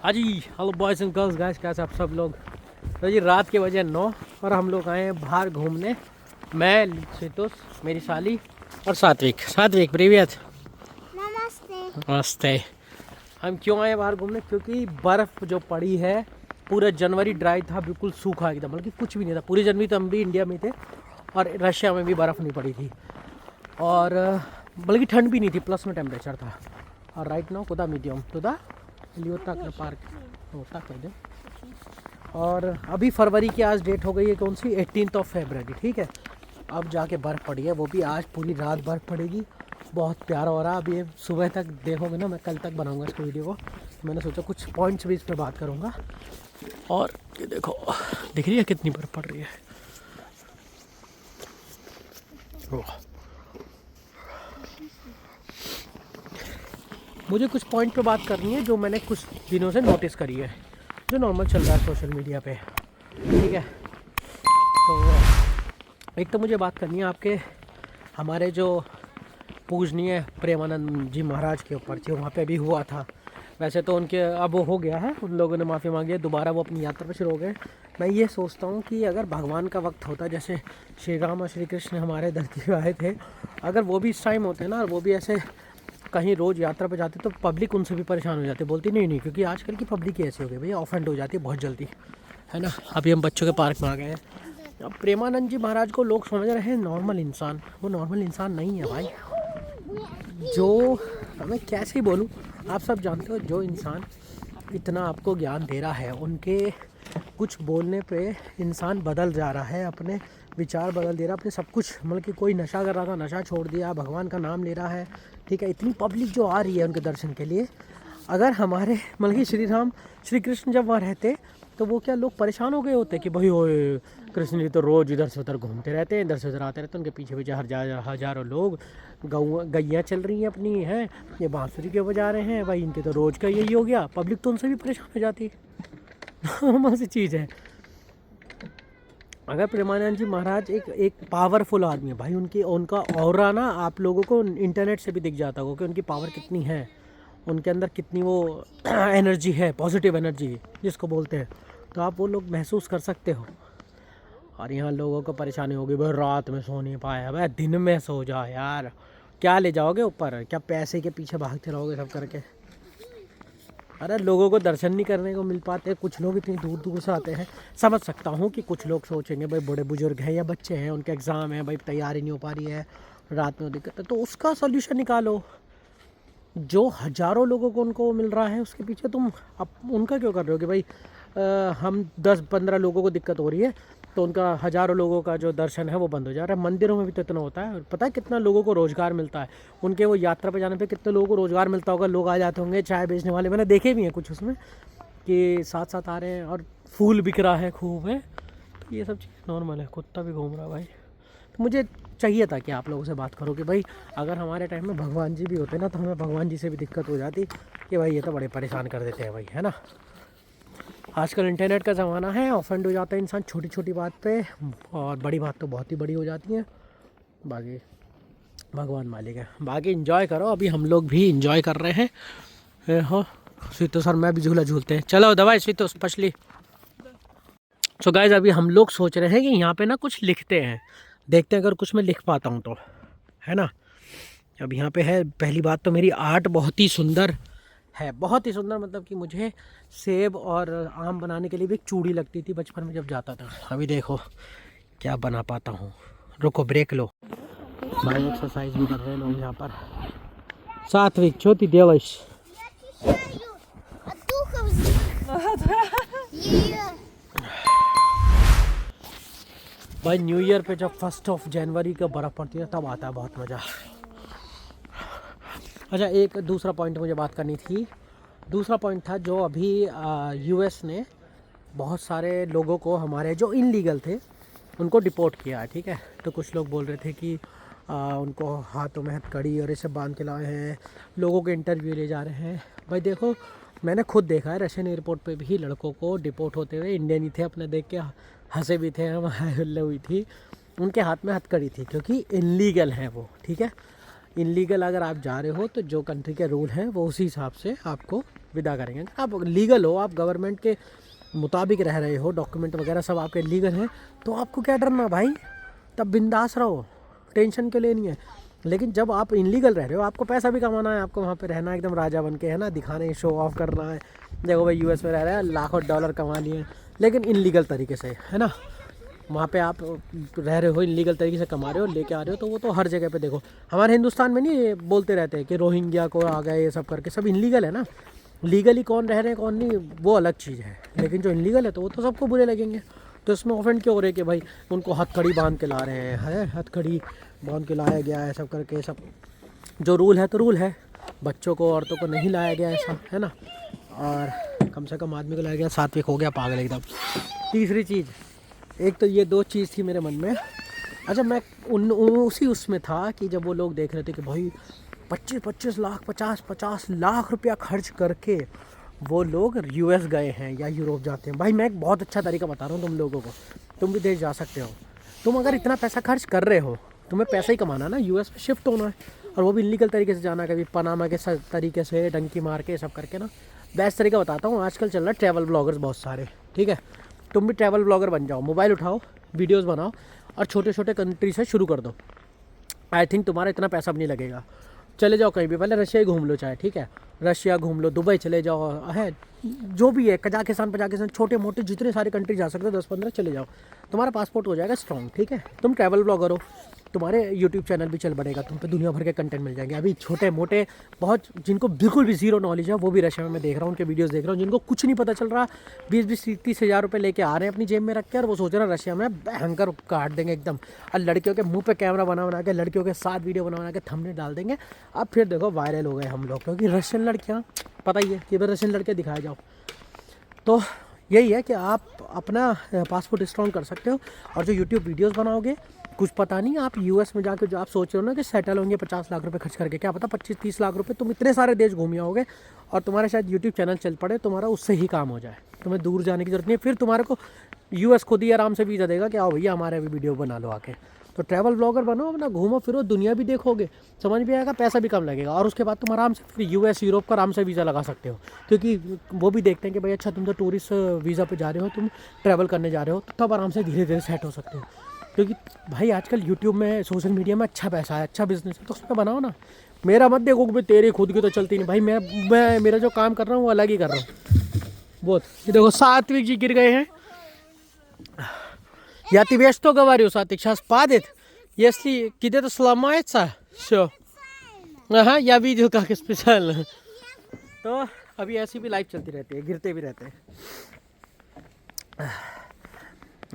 हाँ जी, hello boys and girls guys, कैसे आप सब लोग। तो जी रात के बजे 9 और हम लोग आए हैं बाहर घूमने। मैं, सितुस, मेरी साली और सात्विक प्रीवियत। नमस्ते। नमस्ते। हम क्यों आए बाहर घूमने? क्योंकि बर्फ़ जो पड़ी है, पूरा जनवरी ड्राई था, बिल्कुल सूखा एकदम, बल्कि कुछ भी नहीं था। पूरी जनवरी तो हम भी इंडिया में थे और रशिया में भी बर्फ़ नहीं पड़ी थी, और बल्कि ठंड भी नहीं थी, प्लस में टेम्परेचर था। और राइट नाउ कुदा मीडियम तुदा लियोता पार्क होता कह दे। और अभी फरवरी की आज डेट हो गई है कौन सी, 18 फरवरी, ठीक है। अब जाके बर्फ़ पड़ी है, वो भी आज पूरी रात बर्फ़ पड़ेगी। बहुत प्यारा हो रहा है। अब ये सुबह तक देखोगे ना, मैं कल तक बनाऊंगा इसको वीडियो को। तो मैंने सोचा कुछ पॉइंट्स भी इस पर बात करूंगा। और ये देखो, दिख रही है कितनी बर्फ़ पड़ रही है। मुझे कुछ पॉइंट पे बात करनी है जो मैंने कुछ दिनों से नोटिस करी है, जो नॉर्मल चल रहा है सोशल मीडिया पे, ठीक है। तो एक तो मुझे बात करनी है आपके हमारे जो पूजनीय प्रेमानंद जी महाराज के ऊपर, जो वहाँ पे अभी हुआ था। वैसे तो उनके अब वो हो गया है, उन लोगों ने माफ़ी मांगी है, दोबारा वो अपनी यात्रा पर शुरू हो गए। मैं ये सोचता हूँ कि अगर भगवान का वक्त होता, जैसे श्री राम और श्री कृष्ण हमारे धरती पे आए थे, अगर वो भी इस टाइम होते ना और वो भी ऐसे कहीं रोज़ यात्रा पे जाते, तो पब्लिक उनसे भी परेशान हो जाती, बोलती नहीं, क्योंकि आजकल की पब्लिक ऐसी हो गई भैया, ऑफेंड हो जाती है बहुत जल्दी, है ना। अभी हम बच्चों के पार्क में आ गए हैं। अब प्रेमानंद जी महाराज को लोग समझ रहे हैं नॉर्मल इंसान, वो नॉर्मल इंसान नहीं है भाई। जो मैं कैसे बोलूँ, आप सब जानते हो, जो इंसान इतना आपको ज्ञान दे रहा है, उनके कुछ बोलने पे इंसान बदल जा रहा है, अपने विचार बदल दे रहा है, अपने सब कुछ, मतलब कि कोई नशा कर रहा था, नशा छोड़ दिया, भगवान का नाम ले रहा है, ठीक है। इतनी पब्लिक जो आ रही है उनके दर्शन के लिए, अगर हमारे मतलब कि श्री राम श्री कृष्ण जब वहाँ रहते, तो वो क्या लोग परेशान हो गए होते कि भाई ओए कृष्ण जी तो रोज़ इधर से उधर घूमते रहते हैं, इधर से उधर आते रहते हैं, उनके पीछे पीछे हजारों लोग, गैयाँ चल रही हैं अपनी, हैं ये बांसुरी क्यों बजा रहे हैं भाई, इनके तो रोज़ का यही हो गया। पब्लिक तो उनसे भी परेशान हो जाती है। नॉर्मल सी चीज़ है। अगर प्रेमानंद जी महाराज एक पावरफुल आदमी है भाई, उनका ऑरा ना आप लोगों को इंटरनेट से भी दिख जाता होगा कि उनकी पावर कितनी है, उनके अंदर कितनी वो एनर्जी है, पॉजिटिव एनर्जी जिसको बोलते हैं, तो आप वो लोग महसूस कर सकते हो। और यहाँ लोगों को परेशानी होगी, भाई रात में सो नहीं पाया, भाई दिन में सो जाओ यार, क्या ले जाओगे ऊपर, क्या पैसे के पीछे भागते रहोगे सब करके। अरे लोगों को दर्शन नहीं करने को मिल पाते, कुछ लोग इतनी दूर दूर से आते हैं। समझ सकता हूँ कि कुछ लोग सोचेंगे भाई बड़े बुजुर्ग हैं या बच्चे हैं, उनके एग्ज़ाम है, भाई तैयारी नहीं हो पा रही है, रात में दिक्कत है, तो उसका सॉल्यूशन निकालो। जो हज़ारों लोगों को उनको मिल रहा है, उसके पीछे तुम अब उनका क्यों कर रहे हो कि भाई हम 10-15 लोगों को दिक्कत हो रही है, तो उनका हज़ारों लोगों का जो दर्शन है वो बंद हो जा रहा है। मंदिरों में भी तो इतना होता है, पता है कितना लोगों को रोज़गार मिलता है, उनके वो यात्रा पे जाने पे कितने लोगों को रोज़गार मिलता होगा। लोग आ जाते होंगे, चाय बेचने वाले, मैंने देखे भी हैं कुछ उसमें कि साथ साथ आ रहे हैं, और फूल बिक रहा है खूब है। तो ये सब चीज़ नॉर्मल है, कुत्ता भी घूम रहा भाई। तो मुझे चाहिए था कि आप लोगों से बात करो कि भाई अगर हमारे टाइम में भगवान जी भी होते ना, तो हमें भगवान जी से भी दिक्कत हो जाती कि भाई ये तो बड़े परेशान कर देते हैं भाई, है ना। आजकल इंटरनेट का ज़माना है, ऑफेंड हो जाता है इंसान छोटी छोटी बात पे, और बड़ी बात तो बहुत ही बड़ी हो जाती है। बाकी भगवान मालिक है, बाकी इंजॉय करो। अभी हम लोग भी इंजॉय कर रहे हैं। हो स्वीतो सर, मैं भी झूला झूलते हैं, चलो दवाई स्वीतो पछली। सो गाइज, अभी हम लोग सोच रहे हैं कि यहाँ पे ना कुछ लिखते हैं, देखते हैं अगर कुछ मैं लिख पाता हूँ तो, है ना। अब यहाँ पे है, पहली बात तो मेरी आर्ट बहुत ही सुंदर है, बहुत ही सुंदर, मतलब कि मुझे सेब और आम बनाने के लिए भी एक चूड़ी लगती थी बचपन में जब जाता था। अभी देखो क्या बना पाता हूँ। रुको, ब्रेक लो भाई, एक्सरसाइज भी कर रहे हैं लोग यहाँ पर। सात्विक छोटी देवश भाई, न्यू ईयर पे जब 1 जनवरी का बर्फ़ पड़ती है तब आता है बहुत मज़ा। अच्छा, एक दूसरा पॉइंट मुझे बात करनी थी। दूसरा पॉइंट था जो अभी यूएस ने बहुत सारे लोगों को, हमारे जो इनलीगल थे, उनको डिपोर्ट किया है, ठीक है। तो कुछ लोग बोल रहे थे कि उनको हाथों में हथकड़ी और ये सब बांध के लाए हैं, लोगों के इंटरव्यू ले जा रहे हैं। भाई देखो, मैंने खुद देखा है रशियन एयरपोर्ट पे भी लड़कों को डिपोर्ट होते हुए, इंडियन ही थे, अपने देख के हंसे भी थे, हम हल्ले हुई थी। उनके हाथ में हथकड़ी थी क्योंकि इनलीगल है वो, ठीक है। इनलीगल अगर आप जा रहे हो तो जो कंट्री के रूल हैं वो उसी हिसाब से आपको विदा करेंगे। अगर आप लीगल हो, आप गवर्नमेंट के मुताबिक रह रहे हो, डॉक्यूमेंट वगैरह सब आपके लीगल हैं, तो आपको क्या डरना भाई, तब बिंदास रहो, टेंशन क्यों लेनी है। लेकिन जब आप इनलीगल रह रहे हो, आपको पैसा भी कमाना है, आपको वहाँ पे रहना है एकदम राजा बन के, है ना, दिखाने, शो ऑफ करना है, देखो भाई यूएस में रह रहे हैं, लाखों डॉलर कमा लिए, लेकिन इनलीगल तरीके से, है ना। वहाँ पे आप रह रहे हो, इनलीगल तरीके से कमा रहे हो, लेके आ रहे हो, तो वो तो हर जगह पे देखो। हमारे हिंदुस्तान में नहीं ये बोलते रहते हैं कि रोहिंग्या को आ गए, ये सब करके, सब इनलीगल है ना। लीगली कौन रह रहे हैं कौन नहीं वो अलग चीज़ है, लेकिन जो इनलीगल है तो वो तो सबको बुरे लगेंगे। तो इसमें ऑफेंड क्यों हो रहे कि भाई उनको हथकड़ी बांध के ला रहे हैं, है हथकड़ी बांध के लाया गया है, सब करके, सब जो रूल है तो रूल है। बच्चों को, औरतों को नहीं लाया गया ऐसा, है ना। और कम से कम आदमी को लाया गया, सात्विक हो गया पागल एकदम। तीसरी चीज़, एक तो ये दो चीज़ थी मेरे मन में। अच्छा, मैं उसी उसमें था कि जब वो लोग देख रहे थे कि भाई 25-25 लाख 50-50 लाख रुपया खर्च करके वो लोग यूएस गए हैं या यूरोप जाते हैं। भाई मैं एक बहुत अच्छा तरीका बता रहा हूँ तुम लोगों को, तुम भी देश जा सकते हो। तुम अगर इतना पैसा खर्च कर रहे हो, तुम्हें पैसा ही कमाना ना, यूएस में शिफ्ट होना है, और वो भी इलीगल तरीके से जाना, कभी पनामा के तरीके से डंकी मार के सब करके ना। बेस्ट तरीका बताता हूँ, आजकल चल रहा है ट्रैवल ब्लॉगर्स बहुत सारे, ठीक है। तुम भी ट्रैवल ब्लॉगर बन जाओ, मोबाइल उठाओ, वीडियोज़ बनाओ और छोटे छोटे कंट्री से शुरू कर दो। आई थिंक तुम्हारा इतना पैसा भी नहीं लगेगा। चले जाओ कहीं भी, पहले रशिया ही घूम लो चाहे, ठीक है, रशिया घूम लो, दुबई चले जाओ, है जो भी है, कजाकिस्तान छोटे मोटे जितने सारे कंट्री जा सकते हो 10-15 चले जाओ, तुम्हारा पासपोर्ट हो जाएगा स्ट्रॉन्ग, ठीक है। तुम ट्रैवल ब्लॉगर हो, तुम्हारे यूट्यूब चैनल भी चल बढ़ेगा, तुम पे दुनिया भर के कंटेंट मिल जाएंगे। अभी छोटे मोटे बहुत, जिनको बिल्कुल भी जीरो नॉलेज है, वो भी रशिया में मैं देख रहा हूँ, उनके वीडियोस देख रहा हूँ, जिनको कुछ नहीं पता चल रहा, 20-20-30 हज़ार रुपये लेके आ रहे हैं अपनी जेब में रख के, और वो सोच रहे हैं रशिया में भयंकर काट देंगे एकदम, और लड़कियों के मुंह पे कैमरा बना के, लड़कियों के साथ वीडियो बना के थंबनेल डाल देंगे। अब फिर देखो वायरल हो गए हम लोग, क्योंकि रशियन लड़कियाँ, पता ही है कि भाई रशियन लड़के दिखाए जाओ। तो यही है कि आप अपना पासपोर्ट स्ट्रॉन्ग कर सकते हो, और जो यूट्यूब वीडियोस बनाओगे, कुछ पता नहीं आप यूएस में जाकर जो आप सोच रहे हो ना कि सेटल होंगे 50 लाख रुपए खर्च करके, क्या पता 25-30 लाख रुपए तुम इतने सारे देश घूम आओगे और तुम्हारे शायद यूट्यूब चैनल चल पड़े, तुम्हारा उससे ही काम हो जाए, तुम्हें दूर जाने की जरूरत नहीं है। फिर तुम्हारे को यूएस खुद ही आराम से वीज़ा देगा कि आओ भैया हमारे भी वीडियो बना लो आके। तो ट्रैवल ब्लॉगर बनो, अपना घूमो फिरो, दुनिया भी देखोगे, समझ भी आएगा, पैसा भी कम लगेगा, और उसके बाद तुम आराम से फिर यूएस यूरोप का आराम से वीज़ा लगा सकते हो, क्योंकि वो भी देखते हैं कि भाई अच्छा तुम तो टूरिस्ट वीज़ा पे जा रहे हो, तुम ट्रैवल करने जा रहे हो, तो तब आराम से धीरे धीरे सेट हो सकते हो। क्योंकि भाई आजकल यूट्यूब में, सोशल मीडिया में अच्छा पैसा है, अच्छा बिजनेस है, तो उसमें बनाओ ना। मेरा मत देखो कि तेरे खुद की तो चलती नहीं भाई, मैं मेरा जो काम कर रहा हूँ वो अलग ही कर रहा हूँ बहुत। ये देखो सात्विक जी गिर गए हैं. Ja, ty wiesz, co говорю, Satik, сейчас падает. Если где-то сломается, все. हाँ, я видел, как специально. तो अभी ऐसी भी लाइफ चलती रहती है, गिरते भी रहते हैं.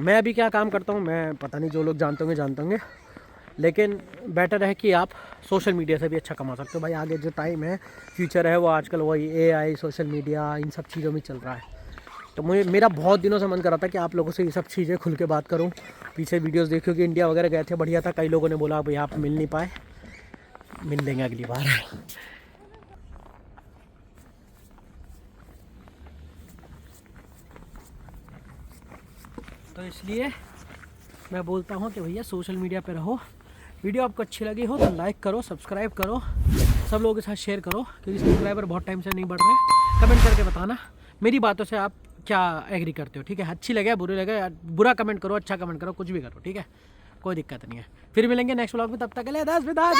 मैं अभी क्या काम करता हूँ, मैं पता नहीं, जो लोग जानते होंगे, लेकिन बेटर है कि आप सोशल मीडिया से भी अच्छा कमा सकते हो भाई. आगे जो टाइम है, फ्यूचर है, वो आजकल वही AI, सोशल मीडिया, इन सब चीज़ों में चल रहा है. तो मेरा बहुत दिनों से मन कर रहा था कि आप लोगों से ये सब चीज़ें खुल के बात करूं. पीछे वीडियोस देखियो कि इंडिया वगैरह गए थे, बढ़िया था. कई लोगों ने बोला भाई आप मिल नहीं पाए, मिल लेंगे अगली बार. तो इसलिए मैं बोलता हूँ कि भैया सोशल मीडिया पे रहो. वीडियो आपको अच्छी लगी हो तो लाइक करो, सब्सक्राइब करो, सब लोगों के साथ शेयर करो, क्योंकि सब्सक्राइबर बहुत टाइम से नहीं बढ़ रहे. कमेंट करके बताना मेरी बातों से आप क्या एग्री करते हो, ठीक है. अच्छी लगे, बुरी लगे, बुरा कमेंट करो, अच्छा कमेंट करो, कुछ भी करो, ठीक है, कोई दिक्कत नहीं है. फिर मिलेंगे नेक्स्ट व्लॉग में, तब तक के लिए 10 विदा.